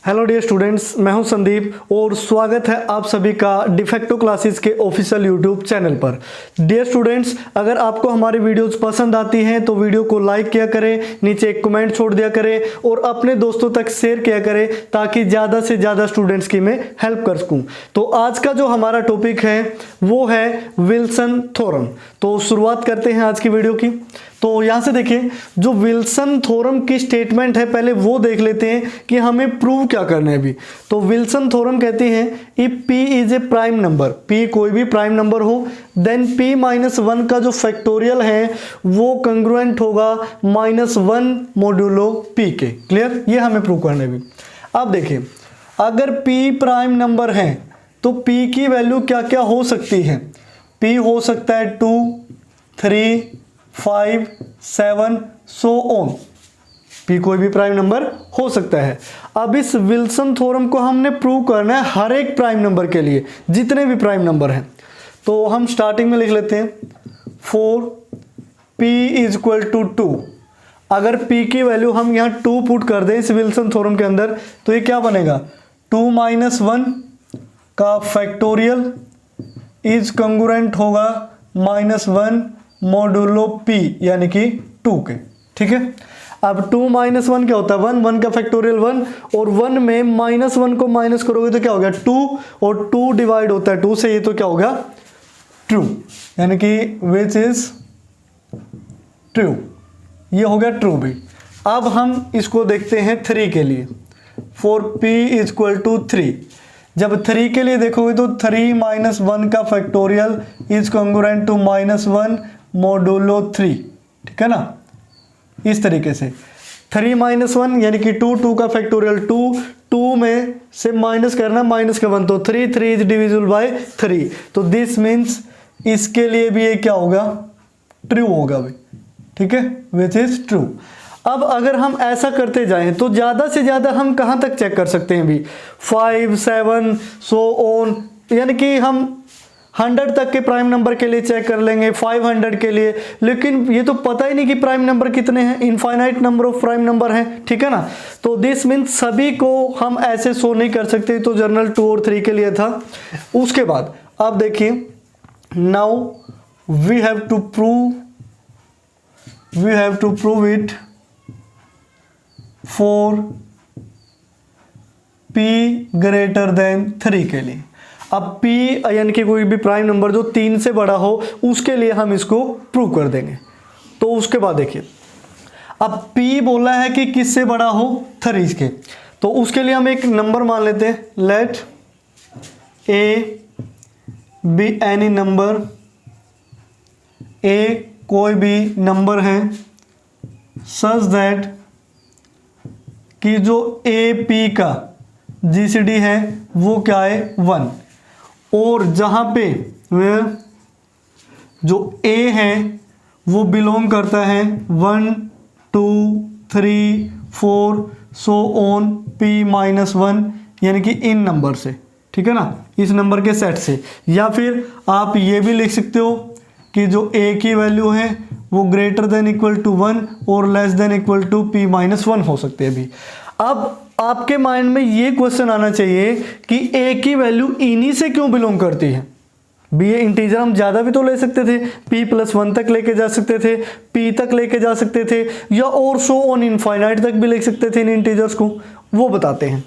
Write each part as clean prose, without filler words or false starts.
Hello dear students, मैं हूं संदीप और स्वागत है आप सभी का डिफेक्टो क्लासेस के ऑफिशियल यूट्यूब चैनल पर। डियर स्टूडेंट्स, अगर आपको हमारी वीडियोस पसंद आती हैं तो वीडियो को लाइक किया करें, नीचे एक कमेंट छोड़ दिया करें और अपने दोस्तों तक शेयर किया करें ताकि ज़्यादा से ज़्यादा स्टूडेंट्स की मैं हेल्प कर सकूँ। तो आज का जो हमारा टॉपिक है वो है विल्सन थ्योरम। तो शुरुआत करते हैं आज की वीडियो की। तो यहाँ से देखिए, जो विल्सन थ्योरम की स्टेटमेंट है पहले वो देख लेते हैं कि हमें प्रूव क्या करना है अभी। तो विल्सन थ्योरम कहते हैं if p is a prime number, p कोई भी प्राइम नंबर हो, देन p-1 का जो फैक्टोरियल है वो कंग्रुएंट होगा -1 मोडुलो p के। क्लियर? ये हमें प्रूव करना है अभी। अब देखिए, अगर p प्राइम नंबर है तो p की वैल्यू क्या क्या हो सकती है। p हो सकता है 2, 3, 5, 7 सो ऑन। p कोई भी प्राइम नंबर हो सकता है। अब इस विल्सन थ्योरम को हमने प्रूव करना है हर एक प्राइम नंबर के लिए, जितने भी प्राइम नंबर हैं। तो हम स्टार्टिंग में लिख लेते हैं 4 p इज इक्वल टू 2। अगर p की वैल्यू हम यहाँ 2 पुट कर दें इस विल्सन थ्योरम के अंदर तो ये क्या बनेगा, 2 - 1 का फैक्टोरियल इज कंग्रुएंट होगा -1 मोडुलो p यानी कि 2 के। ठीक है, अब 2 - 1 क्या होता है, 1, 1 का फैक्टोरियल 1 और 1 में -1 को माइनस करोगे तो क्या हो गया 2 और 2 डिवाइड होता है 2 से, ये तो क्या हो गया ट्रू, यानी कि विच इज ट्रू, ये हो गया ट्रू भी। अब हम इसको देखते हैं 3 के लिए। 4p is equal to 3। जब 3 के लिए देखोगे तो 3 - 1 का factorial is congruent to -1 modulo 3। ठीक है ना, इस तरीके से 3 - 1 यानी कि 2, 2 का फैक्टोरियल 2, 2 में से माइनस करना -1 तो 3, 3 इज डिविजिबल बाय 3। तो दिस मीन्स इसके लिए भी ये क्या होगा, ट्रू होगा भाई। ठीक है, विच इज ट्रू। अब अगर हम ऐसा करते जाएं तो ज़्यादा से ज़्यादा हम कहाँ तक चेक कर सकते हैं भी, 5, 7 सो ऑन, यानी कि हम 100 तक के प्राइम नंबर के लिए चेक कर लेंगे, 500 के लिए। लेकिन ये तो पता ही नहीं कि प्राइम नंबर कितने हैं, infinite number of prime number हैं। ठीक है ना, तो दिस मीन्स सभी को हम ऐसे शो नहीं कर सकते। तो जनरल 2 और 3 के लिए था। उसके बाद अब देखिए, now we have to prove it for p greater than 3 के लिए। अब p यानी कि कोई भी प्राइम नंबर जो 3 से बड़ा हो उसके लिए हम इसको प्रूव कर देंगे। तो उसके बाद देखिए, अब p बोला है कि किससे बड़ा हो, 3 के। तो उसके लिए हम एक नंबर मान लेते हैं, let a be any number, a कोई भी नंबर है सच दैट कि जो a p का GCD है वो क्या है 1, और जहाँ पे जो a है वो बिलोंग करता है 1, 2, 3, 4 सो ऑन p-1 यानी कि इन नंबर से। ठीक है ना, इस नंबर के सेट से। या फिर आप ये भी लिख सकते हो कि जो a की वैल्यू है वो ग्रेटर देन इक्वल टू 1 और less than equal to p-1 हो सकते हैं भी। अब आपके माइंड में ये क्वेश्चन आना चाहिए कि a की वैल्यू इन्हीं से क्यों बिलोंग करती है। भी ये इंटीजर हम ज़्यादा भी तो ले सकते थे, p+1 तक लेके जा सकते थे, p तक लेके जा सकते थे, या और सो ऑन इनफाइनाइट तक भी लिख सकते थे इन इंटीजर्स को। वो बताते हैं।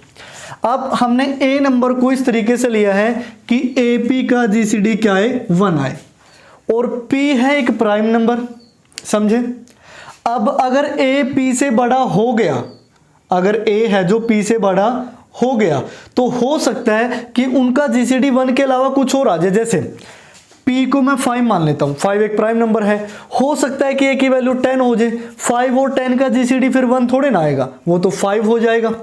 अब हमने a नंबर को इस तरीके से लिया है कि AP का GCD क्या है 1 आए, और p है एक प्राइम नंबर, समझे। अब अगर a p से बड़ा हो गया, अगर a है जो p से बड़ा हो गया तो हो सकता है कि उनका GCD 1 के अलावा कुछ और आ जाए। जैसे p को मैं 5 मान लेता हूँ, 5 एक प्राइम नंबर है, हो सकता है कि a की वैल्यू 10 हो जाए। 5 और 10 का GCD फिर 1 थोड़े ना आएगा, वो तो 5 हो जाएगा,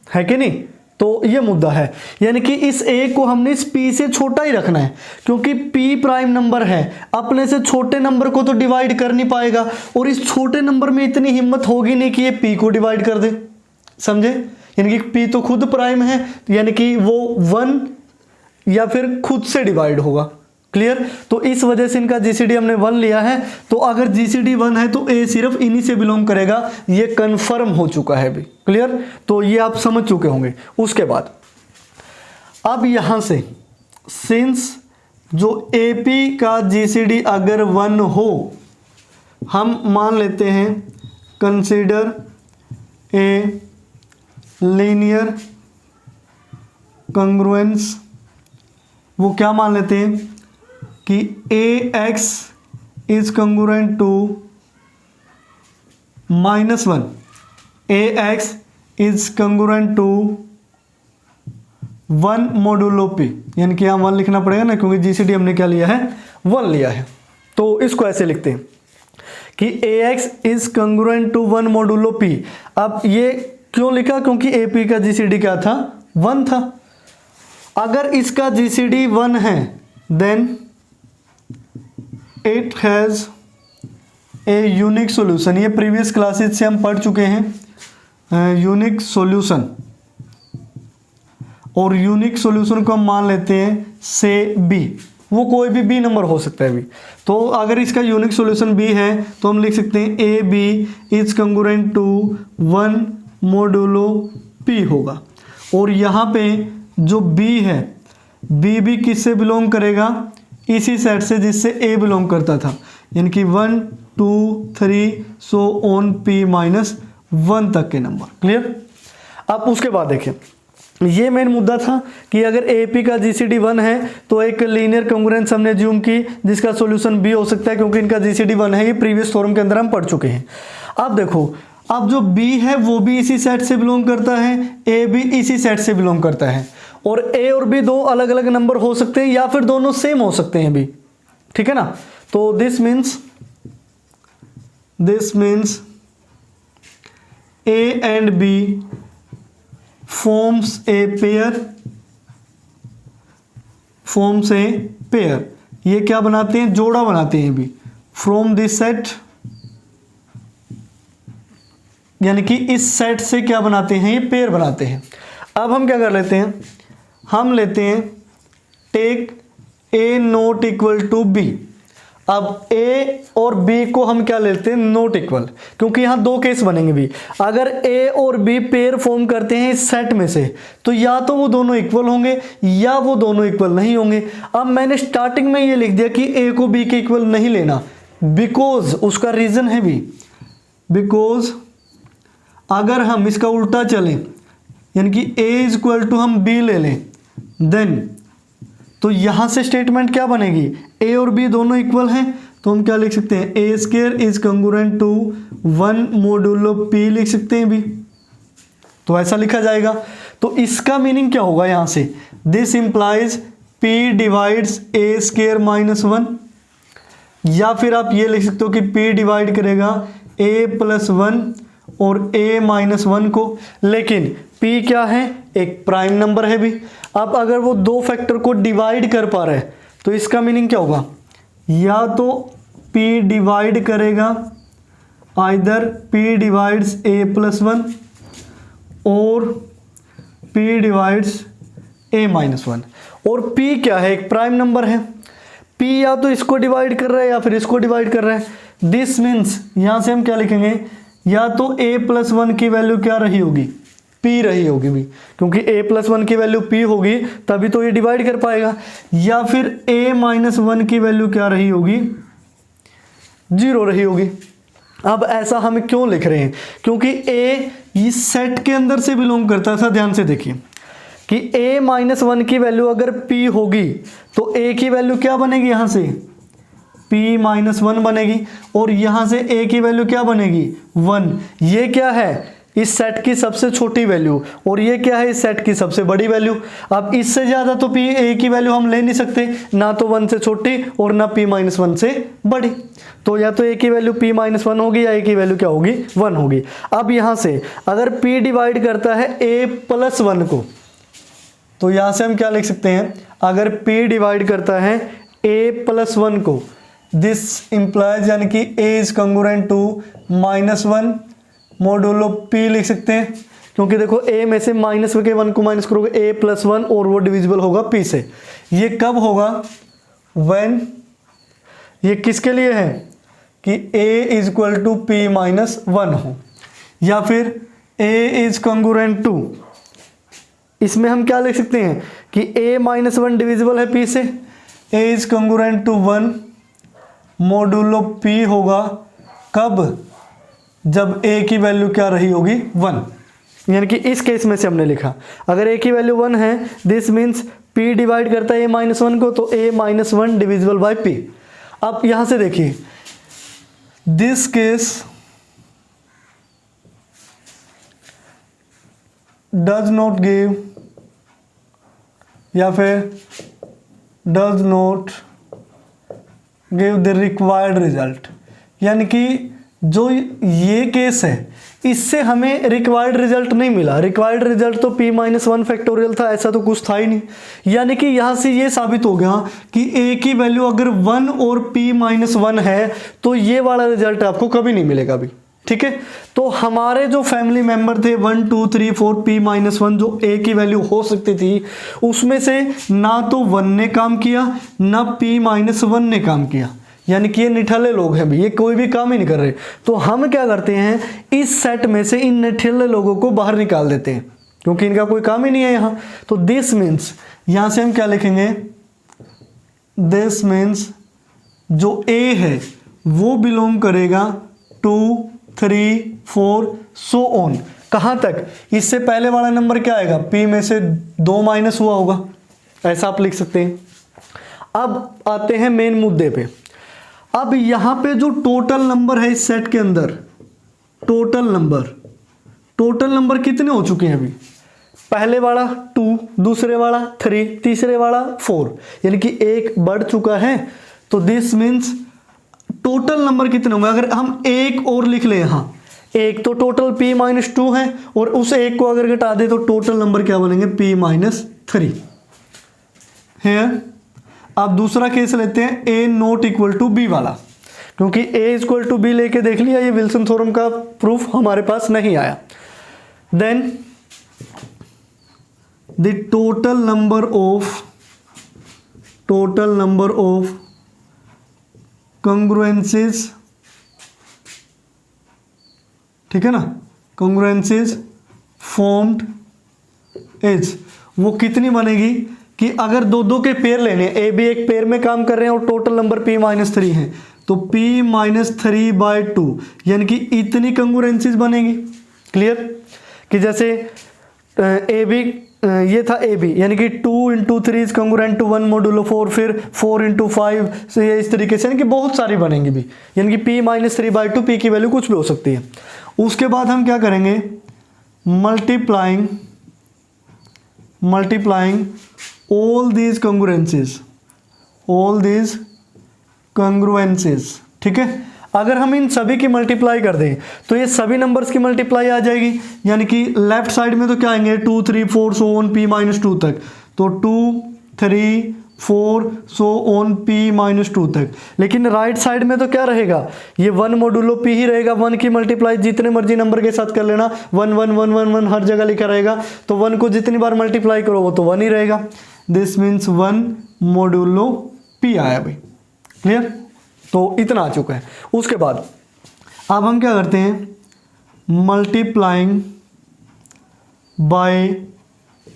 है कि नहीं। तो ये मुद्दा है, यानी कि इस a को हमने इस p से छोटा ही रखना है, क्योंकि p प्राइम नंबर है, अपने से छोटे नंबर को तो डिवाइड कर नहीं पाएगा, और इस छोटे नंबर में इतनी हिम्मत होगी नहीं कि ये p को डिवाइड कर दे, समझे। यानी कि p तो खुद प्राइम है, यानी कि वो 1 या फिर खुद से डिवाइड होगा। क्लियर। तो इस वजह से इनका जीसीडी हमने 1 लिया है। तो अगर जीसीडी 1 है तो ए सिर्फ इन्हीं से बिलोंग करेगा, ये कंफर्म हो चुका है अभी। क्लियर, तो ये आप समझ चुके होंगे। उसके बाद अब यहां से सिंस जो एपी का जीसीडी अगर 1 हो, हम मान लेते हैं कंसीडर ए लीनियर कंग्रुएंस, वो क्या मान लेते हैं कि a x is congruent to -1, a x is congruent to 1 modulo p, यानी कि यहाँ 1 लिखना पड़ेगा ना, क्योंकि जीसीडी हमने क्या लिया है, 1 लिया है। तो इसको ऐसे लिखते हैं कि ax is congruent to 1 modulo p। अब ये क्यों लिखा, क्योंकि AP का जीसीडी क्या था, 1 था। अगर इसका जीसीडी 1 है then it has a unique solution. ये प्रीवियस क्लासेस से हम पढ़ चुके हैं यूनिक सॉल्यूशन, और यूनिक सॉल्यूशन को हम मान लेते हैं से बी, वो कोई भी बी नंबर हो सकता है अभी। तो अगर इसका यूनिक सॉल्यूशन बी है तो हम लिख सकते हैं a b is congruent to 1 modulo p होगा। और यहाँ पे जो बी है, बी भी किससे बिलोंग करेगा, इसी सेट से जिससे ए बिलोंग करता था, यानी कि 1 2 3 सो ऑन p -1 तक के नंबर। क्लियर। अब उसके बाद देखें, ये मेन मुद्दा था कि अगर AP का GCD 1 है तो एक लीनियर कंग्रुएंस हमने ज्यूम की जिसका सॉल्यूशन B हो सकता है, क्योंकि इनका GCD 1 है। ये प्रीवियस थ्योरम के अंदर हम पढ़ चुके हैं। अब देखो, अब जो B है वो भी इसी सेट से बिलोंग करता है, A भी इसी सेट से बिलोंग करता है, और A और B दो अलग अलग नंबर हो सकते हैं या फिर दोनों सेम हो सकते हैं भी, ठीक है ना। तो this means A and B forms a pair। ये क्या बनाते हैं, जोड़ा बनाते हैं भी फ्रॉम दिस सेट, यानी कि इस सेट से क्या बनाते हैं, ये पेयर बनाते हैं। अब हम क्या कर लेते हैं, हम लेते हैं take a not equal to b। अब a और b को हम क्या लेते हैं, नॉट इक्वल, क्योंकि यहां दो केस बनेंगे भी। अगर a और b पेयर फॉर्म करते हैं इस सेट में से, तो या तो वो दोनों इक्वल होंगे या वो दोनों इक्वल नहीं होंगे। अब मैंने स्टार्टिंग में ये लिख दिया कि a को b के इक्वल नहीं लेना, बिकॉज उसका रीजन है भी, बिकॉज अगर हम इसका उल्टा चलें, यानी कि a इज इक्वल टू हम b ले लें, देन तो यहां से स्टेटमेंट क्या बनेगी, a और b दोनों इक्वल हैं, तो हम क्या लिख सकते हैं, a square is congruent to 1 modulo p लिख सकते हैं भी। तो ऐसा लिखा जाएगा। तो इसका मीनिंग क्या होगा यहां से, this implies p divides a square -1, या फिर आप ये लिख सकते हो कि p डिवाइड करेगा a + 1 और a -1 को। लेकिन p क्या है, एक प्राइम नंबर है भी। अब अगर वो दो फैक्टर को डिवाइड कर पा रहे हैं तो इसका मीनिंग क्या होगा, या तो p डिवाइड करेगा, आइदर p डिवाइड्स a + 1 और p डिवाइड्स a -1। और p क्या है, एक प्राइम नंबर है। p या तो इसको डिवाइड कर रहा है या फिर इसको डिवाइड कर रहा है। दिस मीन्स यहां से हम क्या लिखेंगे, या तो a + 1 की वैल्यू क्या रही होगी, p रही होगी भी, क्योंकि a + 1 की वैल्यू p होगी तभी तो ये डिवाइड कर पाएगा, या फिर a -1 की वैल्यू क्या रही होगी, 0 रही होगी। अब ऐसा हम क्यों लिख रहे हैं, क्योंकि a इस सेट के अंदर से बिलोंग करता था। ध्यान से देखिए कि a -1 की वैल्यू अगर p होगी तो a की वैल्यू क्या बनेगी, यहां से p -1 बनेगी, और यहां से a की वैल्यू क्या बनेगी, 1। ये क्या है, इस सेट की सबसे छोटी वैल्यू, और ये क्या है, इस सेट की सबसे बड़ी वैल्यू। अब इससे ज़्यादा तो p a की वैल्यू हम ले नहीं सकते, ना तो 1 से छोटी और ना p -1 से बड़ी। तो या तो a की वैल्यू p -1 होगी या a की वैल्यू क्या होगी, 1 होगी। अब यहाँ से अगर p डिवाइड करता है a + 1 को, तो यहाँ से हम क्या लिख सकते हैं, अगर p डिवाइड करता है a + 1 को, दिस इंप्लाइज, यानी कि a is congruent to -1 modulo p लिख सकते हैं, क्योंकि देखो a में से -1 को माइनस करोगे a + 1 और वो डिविजिबल होगा p से। ये कब होगा, व्हेन, ये किसके लिए है कि a is equal to p minus 1 हो, या फिर a इज कंग्रुएंट टू, इसमें हम क्या लिख सकते हैं कि a माइनस 1 डिविजिबल है p से, a is congruent to 1 modulo p होगा कब, जब a की वैल्यू क्या रही होगी 1, यानी कि इस केस में से हमने लिखा अगर a की वैल्यू 1 है दिस मीन्स p डिवाइड करता है a माइनस 1 को, तो a minus 1 divisible by p। अब यहां से देखिए this case does not give या फिर does not give the required result, यानी कि जो ये केस है इससे हमें रिक्वायर्ड रिजल्ट नहीं मिला। रिक्वायर्ड रिजल्ट तो p माइनस 1 फैक्टोरियल था, ऐसा तो कुछ था ही नहीं। यानी कि यहाँ से ये साबित हो गया कि a की वैल्यू अगर 1 और p माइनस 1 है तो ये वाला रिजल्ट आपको कभी नहीं मिलेगा अभी, ठीक है। तो हमारे जो फैमिली मेंबर थे 1 2 3 4 p माइनस 1 जो a की वैल्यू हो सकती थी, उसमें से ना तो 1 ने काम किया ना p माइनस 1 ने काम किया, यानी कि ये निठल्ले लोग हैं भी, ये कोई भी काम ही नहीं कर रहे। तो हम क्या करते हैं, इस सेट में से इन निठल्ले लोगों को बाहर निकाल देते हैं क्योंकि इनका कोई काम ही नहीं है यहाँ। तो दिस मीन्स यहाँ से हम क्या लिखेंगे, दिस मीन्स जो a है वो बिलोंग करेगा 2 3 4 सो ऑन, कहाँ तक, इससे पहले वाला नंबर क्या आएगा, p में से 2 माइनस हुआ होगा, ऐसा आप लिख सकते हैं। अब आते हैं मेन मुद्दे पे। अब यहां पे जो टोटल नंबर है इस सेट के अंदर, टोटल नंबर कितने हो चुके हैं अभी, पहले वाला 2, दूसरे वाला 3, तीसरे वाला 4, यानी कि एक बढ़ चुका है। तो दिस मीन्स टोटल नंबर कितने होंगे, अगर हम एक और लिख ले यहाँ, एक तो टोटल p माइनस 2 है और उस एक को अगर घटा दे तो टोटल नंबर क्या बनेंगे p माइनस 3 है। अब दूसरा केस लेते हैं a not equal to b वाला, क्योंकि a इक्वल टू b लेके देख लिया, ये विल्सन थ्योरम का प्रूफ हमारे पास नहीं आया। Then the total number of congruences, ठीक है ना, कंग्रुएंसेस फॉर्म्ड इज, वो कितनी बनेगी कि अगर दो के पेयर लेने, ए बी एक पेयर में काम कर रहे हैं और टोटल नंबर p माइनस 3 है, तो p माइनस 3 बाई 2, यानी कि इतनी कंग्रुएंसीज बनेगी। क्लियर, कि जैसे ए बी ये था ए बी, यानी कि 2 into 3 is congruent to 1 modulo 4, फिर 4 इंटू 5 से ये इस तरीके से, यानी कि बहुत सारी बनेंगी भी, यानी कि p माइनस 3 बाई 2, p की वैल्यू कुछ भी हो सकती है। उसके बाद हम क्या करेंगे, मल्टीप्लाइंग all these congruences, ठीक है। अगर हम इन सभी की मल्टीप्लाई कर दें तो ये सभी नंबर्स की मल्टीप्लाई आ जाएगी, यानी कि लेफ्ट साइड में तो क्या आएंगे 2 3 4 सो ऑन p माइनस 2 तक, तो 2 3 4 सो ऑन p माइनस 2 तक। लेकिन राइट साइड में तो क्या रहेगा, ये 1 मोडुलो p ही रहेगा, 1 की मल्टीप्लाई जितने मर्जी नंबर के साथ कर लेना, 1 1 1 1 1 हर जगह लिखा रहेगा, तो 1 को जितनी बार मल्टीप्लाई करो वो तो 1 ही रहेगा। दिस मीन्स 1 मोडुलो p आया भाई। क्लियर, तो इतना आ चुका है। उसके बाद अब हम क्या करते हैं, multiplying by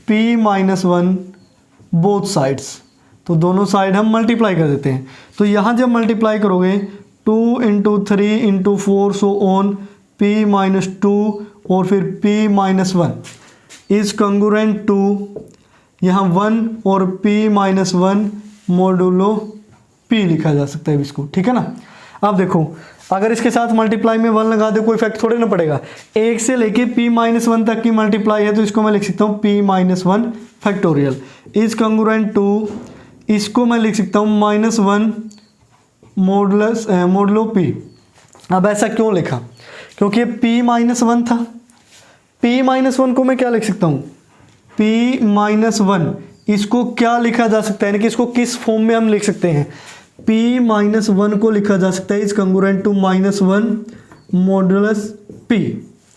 p minus 1 both sides, तो दोनों साइड हम मल्टीप्लाई कर देते हैं। तो यहाँ जब मल्टीप्लाई करोगे 2 into 3 into 4 so on p minus 2 और फिर p minus 1 is congruent to, यहाँ 1 और p माइनस 1 मोडुलो p लिखा जा सकता है इसको, ठीक है ना। अब देखो अगर इसके साथ मल्टीप्लाई में 1 लगा दे कोई इफेक्ट थोड़े ना पड़ेगा, 1 से लेके p माइनस 1 तक की मल्टीप्लाई है, तो इसको मैं लिख सकता हूँ p minus 1 factorial is congruent to, इसको मैं लिख सकता हूँ माइनस 1 मोडुलो p। अब ऐसा क्यों लिखा, क्योंकि p माइनस 1 था, p माइनस 1 को मैं क्या लिख सकता हूँ, p माइनस 1, इसको क्या लिखा जा सकता है, यानी कि इसको किस फॉर्म में हम लिख सकते हैं, p माइनस 1 को लिखा जा सकता है is congruent to minus 1 modulus p,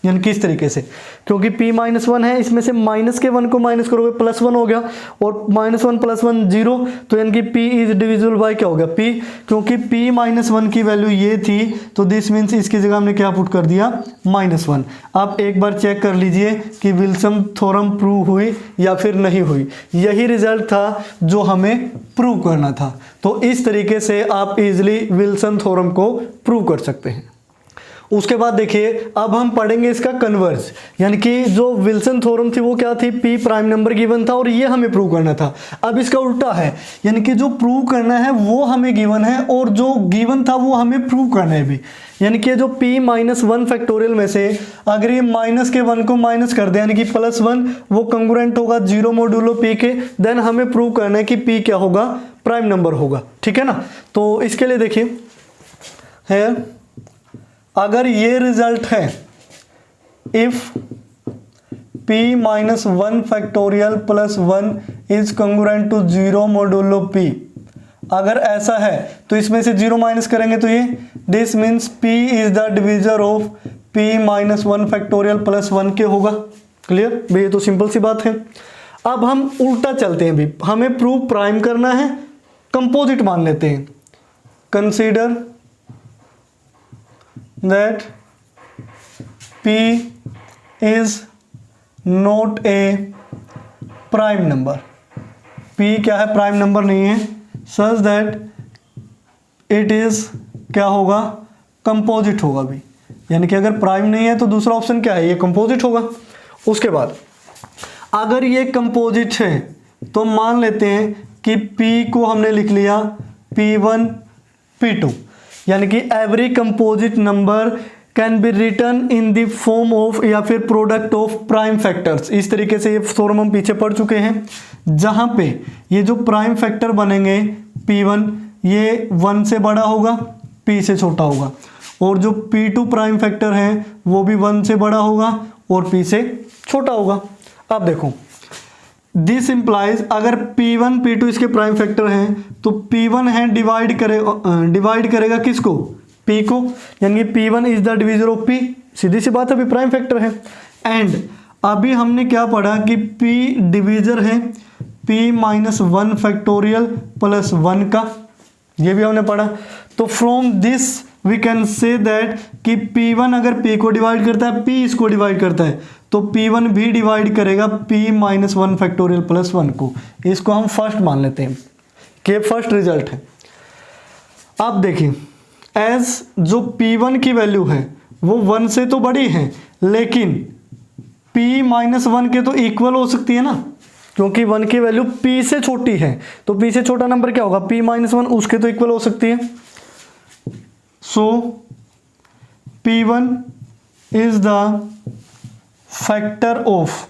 यानी कि इस तरीके से, क्योंकि p माइनस वन है, इसमें से माइनस के वन को माइनस करोगे प्लस वन हो गया, और minus one plus one zero, तो यानी कि p इज डिविजिबल बाय क्या हो गया p, क्योंकि p माइनस वन की वैल्यू ये थी, तो दिस मीन्स इसकी जगह हमने क्या पुट कर दिया माइनस वन। आप एक बार चेक कर लीजिए कि विल्सन थ्योरम प्रूव हुई या फिर नहीं हुई, यही रिजल्ट था जो हमें प्रूव करना था। तो इस तरीके से आप इजिली विल्सन थ्योरम को प्रूव कर सकते हैं। उसके बाद देखिए अब हम पढ़ेंगे इसका कन्वर्ज, यानी कि जो विल्सन थ्योरम थी वो क्या थी, p प्राइम नंबर गिवन था और ये हमें प्रूव करना था। अब इसका उल्टा है, यानी कि जो प्रूव करना है वो हमें गिवन है और जो गिवन था वो हमें प्रूव करना है भी। यानी कि जो p माइनस वन फैक्टोरियल में से अगर ये माइनस के वन को माइनस कर दे, यानी कि प्लस वन, वो कंग्रुएंट होगा 0 मोडुलो p के, देन हमें प्रूव करना है कि p क्या होगा, प्राइम नंबर होगा। ठीक है ना। तो इसके लिए देखिए है, अगर ये रिजल्ट है if p minus one factorial plus one is congruent to 0 modulo p, अगर ऐसा है तो इसमें से 0 माइनस करेंगे तो ये this means p is the divisor of p minus one factorial plus one के होगा। क्लियर भाई, ये तो सिंपल सी बात है। अब हम उल्टा चलते हैं भी, हमें प्रूफ प्राइम करना है, कंपोजिट मान लेते हैं। Consider that p is not a prime number, p क्या है, प्राइम नंबर नहीं है, such that it is क्या होगा, कंपोजिट होगा भी। यानी कि अगर प्राइम नहीं है तो दूसरा ऑप्शन क्या है, ये कंपोजिट होगा। उसके बाद अगर ये कंपोजिट है तो मान लेते हैं कि p को हमने लिख लिया p1 p2, यानी कि every composite number can be written in the form of या फिर प्रोडक्ट ऑफ प्राइम फैक्टर्स। इस तरीके से ये थ्योरम हम पीछे पढ़ चुके हैं, जहां पे ये जो प्राइम फैक्टर बनेंगे p1 ये 1 से बड़ा होगा, p से छोटा होगा, और जो p2 प्राइम फैक्टर है वो भी 1 से बड़ा होगा और p से छोटा होगा। अब देखो दिस इंप्लाइज अगर p1 p2 इसके प्राइम फैक्टर हैं तो p1 है डिवाइड करेगा किसको, p को, यानी p1 is the divisor of p, सीधी सी बात है, अभी प्राइम फैक्टर है। एंड अभी हमने क्या पढ़ा कि p डिविजर है p minus one factorial plus one का, ये भी हमने पढ़ा। तो from this we can say that कि p1 अगर p को डिवाइड करता है, p इसको डिवाइड करता है, तो p1 भी डिवाइड करेगा p minus one factorial plus one को। इसको हम फर्स्ट मान लेते हैं कि फर्स्ट रिजल्ट है। अब देखिए एज जो p1 की वैल्यू है वो 1 से तो बड़ी है, लेकिन p माइनस वन के तो इक्वल हो सकती है ना, क्योंकि 1 की वैल्यू p से छोटी है, तो p से छोटा नंबर क्या होगा, p माइनस वन, उसके तो इक्वल हो सकती है। सो p1 is the factor of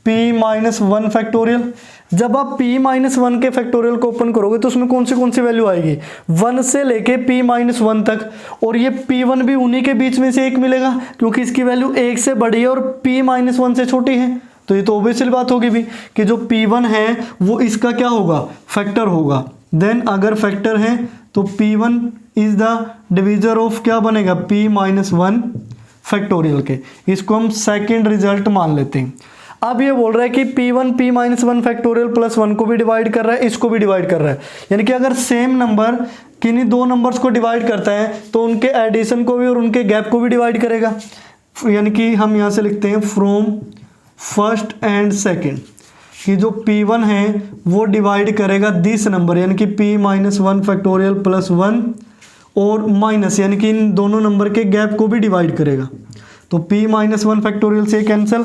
p minus one factorial. जब आप p माइनस वन के फैक्टोरियल को ओपन करोगे तो उसमें कौन सी वैल्यू आएगी, 1 से लेके p माइनस वन तक, और ये p1 भी उन्हीं के बीच में से एक मिलेगा, क्योंकि इसकी वैल्यू 1 से बड़ी है और p माइनस वन से छोटी है। तो ये तो ऑब्वियसली बात होगी भी कि जो p1 है वो इसका क्या होगा, फैक्टर होगा। देन अगर फैक्टर है तो p1 is the divisor of क्या बनेगा, p माइनस वन फैक्टोरियल के। इसको हम सेकेंड रिजल्ट मान लेते हैं। अब ये बोल रहा है कि p1 p minus one factorial plus one को भी डिवाइड कर रहा है, इसको भी डिवाइड कर रहा है, यानी कि अगर सेम नंबर किन्हीं दो नंबर्स को डिवाइड करता है तो उनके एडिशन को भी और उनके गैप को भी डिवाइड करेगा। यानी कि हम यहाँ से लिखते हैं फ्रॉम फर्स्ट एंड सेकेंड कि जो p1 है वो डिवाइड करेगा दिस नंबर, यानी कि p minus one factorial plus one, और माइनस यानी कि इन दोनों नंबर के गैप को भी डिवाइड करेगा। तो p माइनस वन फैक्टोरियल से cancel,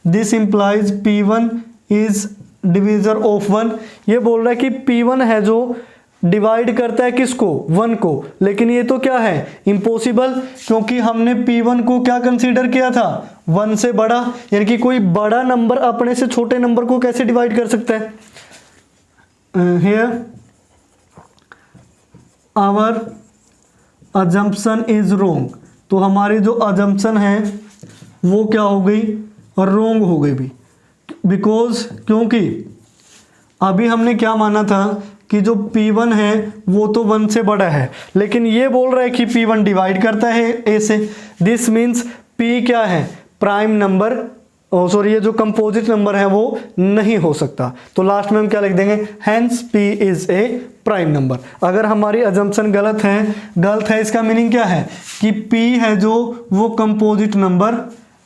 this implies p1 is divisor of 1। ये बोल रहा है कि p1 है जो डिवाइड करता है किसको, 1 को, लेकिन ये तो क्या है, इम्पॉसिबल, क्योंकि हमने p1 को क्या कंसीडर किया था, 1 से बड़ा, यानी कि कोई बड़ा नंबर अपने से छोटे नंबर को कैसे डिवाइड कर सकता है। हियर आवर अजम्पशन इज रोंग, तो हमारी जो अजम्पशन है वो क्या हो गई, रोंग हो गई भी, बिकॉज क्योंकि अभी हमने क्या माना था कि जो p1 है वो तो 1 से बड़ा है, लेकिन ये बोल रहा है कि p1 डिवाइड करता है a से, दिस मीन्स P क्या है, प्राइम नंबर, सॉरी ये जो कंपोजिट नंबर है वो नहीं हो सकता। तो लास्ट में हम क्या लिख देंगे, hence P is a prime number. अगर हमारी अजम्पशन गलत है इसका मीनिंग क्या है कि P है जो वो कंपोजिट नंबर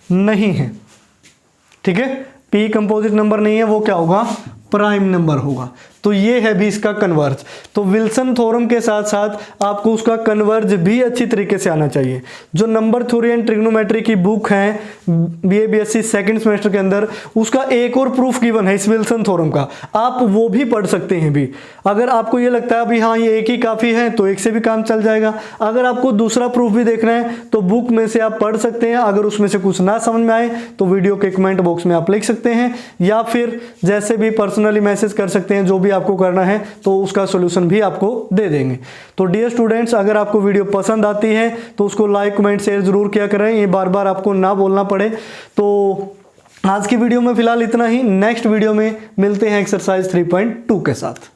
नहीं है। ठीक है, P कंपोजिट नंबर नहीं है, वो क्या होगा, प्राइम नंबर होगा। तो ये है भी इसका कन्वर्ज। तो विल्सन थ्योरम के साथ साथ आपको उसका कन्वर्ज भी अच्छी तरीके से आना चाहिए। जो नंबर थ्योरी एंड ट्रिग्नोमेट्री की बुक है BA BSc सेकंड सेमेस्टर के अंदर, उसका एक और प्रूफ गिवन है इस विल्सन थ्योरम का, आप वो भी पढ़ सकते हैं भी। अगर आपको ये लगता है अभी हाँ ये एक ही काफ़ी है तो एक से भी काम चल जाएगा। अगर आपको दूसरा प्रूफ भी देखना है तो बुक में से आप पढ़ सकते हैं। अगर उसमें से कुछ ना समझ में आए तो वीडियो के कमेंट बॉक्स में आप लिख सकते हैं, या फिर जैसे भी पर्सनली मैसेज कर सकते हैं। जो भी आपको करना है तो उसका सॉल्यूशन भी आपको दे देंगे। तो डियर स्टूडेंट्स, अगर आपको वीडियो पसंद आती है तो उसको लाइक कमेंट शेयर जरूर किया करें, ये बार बार आपको ना बोलना पड़े। तो आज की वीडियो में फिलहाल इतना ही। नेक्स्ट वीडियो में मिलते हैं एक्सरसाइज 3.2 के साथ।